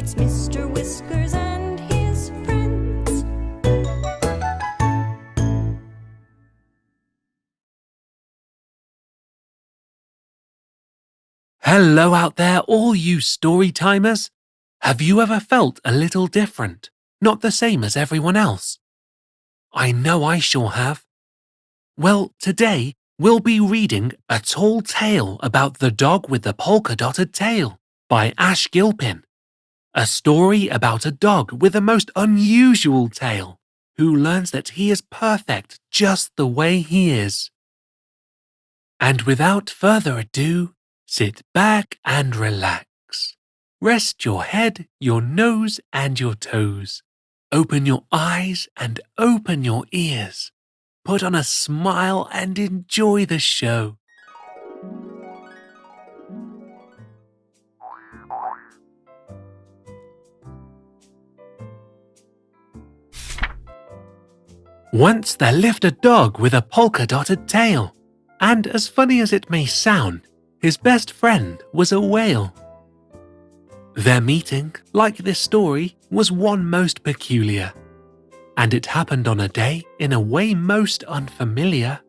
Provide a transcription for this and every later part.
It's Mr. Whiskers and his friends. Hello out there, all you story timers. Have you ever felt a little different, not the same as everyone else? I know I sure have. Well, today we'll be reading A Tall Tale About the Dog with the Polka-Dotted Tail by Gilpin. A story about a dog with the most unusual tail who learns that he is perfect just the way he is. And without further ado, sit back and relax. Rest your head, your nose and your toes. Open your eyes and open your ears. Put on a smile and enjoy the show. Once there lived a dog with a polka-dotted tail, and as funny as it may sound, his best friend was a whale. Their meeting, like this story, was one most peculiar, and it happened on a day in a way most unfamiliar.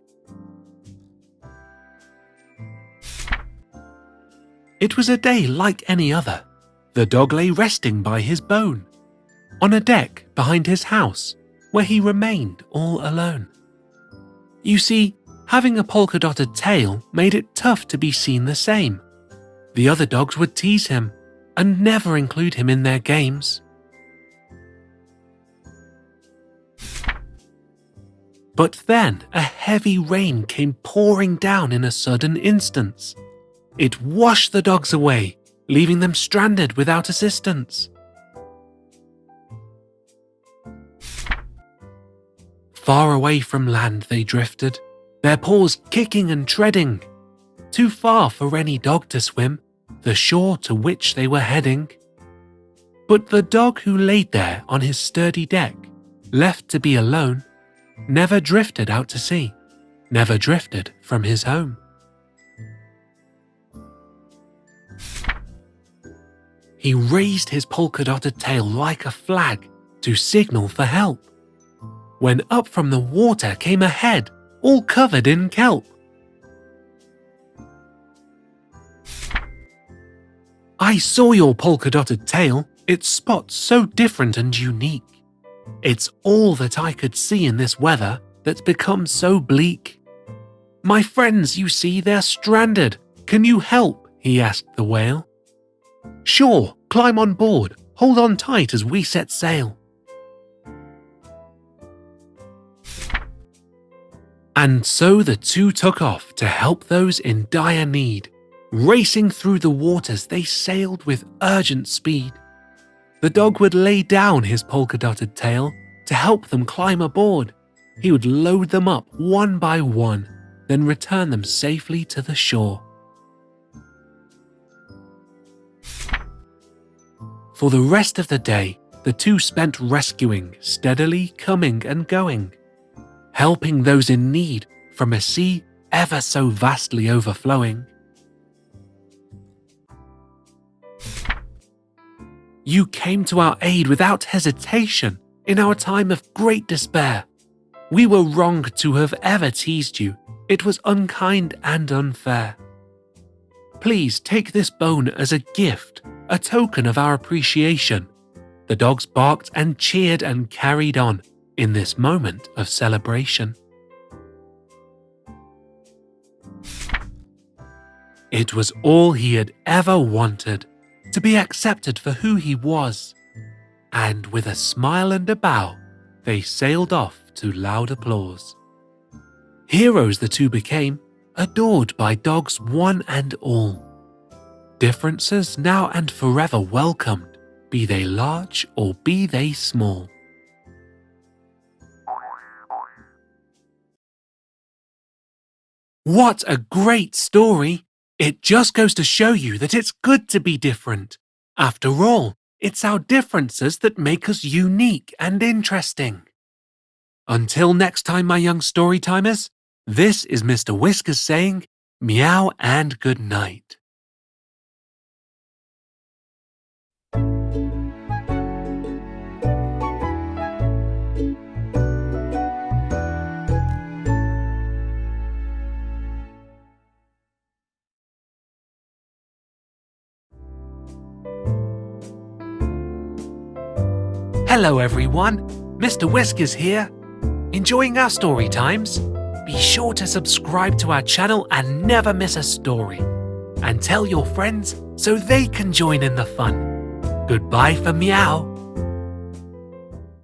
It was a day like any other. The dog lay resting by his bone, on a deck behind his house, where he remained all alone. You see, having a polka-dotted tail made it tough to be seen the same. The other dogs would tease him and never include him in their games. But then a heavy rain came pouring down in a sudden instance. It washed the dogs away, leaving them stranded without assistance. Far away from land they drifted, their paws kicking and treading, too far for any dog to swim, the shore to which they were heading. But the dog who laid there on his sturdy deck, left to be alone, never drifted out to sea, never drifted from his home. He raised his polka-dotted tail like a flag to signal for help, when up from the water came a head all covered in kelp. I saw your polka-dotted tail, its spots so different and unique. It's all that I could see in this weather that's become so bleak. My friends, you see, they're stranded. Can you help? He asked the whale. Sure, climb on board, hold on tight as we set sail. And so the two took off to help those in dire need. Racing through the waters, they sailed with urgent speed. The dog would lay down his polka-dotted tail to help them climb aboard. He would load them up one by one, then return them safely to the shore. For the rest of the day, the two spent rescuing, steadily coming and going, helping those in need from a sea ever so vastly overflowing. You came to our aid without hesitation in our time of great despair. We were wrong to have ever teased you. It was unkind and unfair. Please take this bone as a gift, a token of our appreciation. The dogs barked and cheered and carried on in this moment of celebration. It was all he had ever wanted, to be accepted for who he was. And with a smile and a bow, they sailed off to loud applause. Heroes the two became, adored by dogs one and all. Differences now and forever welcomed, be they large or be they small. What a great story! It just goes to show you that it's good to be different. After all, it's our differences that make us unique and interesting. Until next time, my young story timers, this is Mr. Whiskers saying meow and good night. Hello everyone, Mr. Whiskers here. Enjoying our story times? Be sure to subscribe to our channel and never miss a story. And tell your friends so they can join in the fun. Goodbye for meow.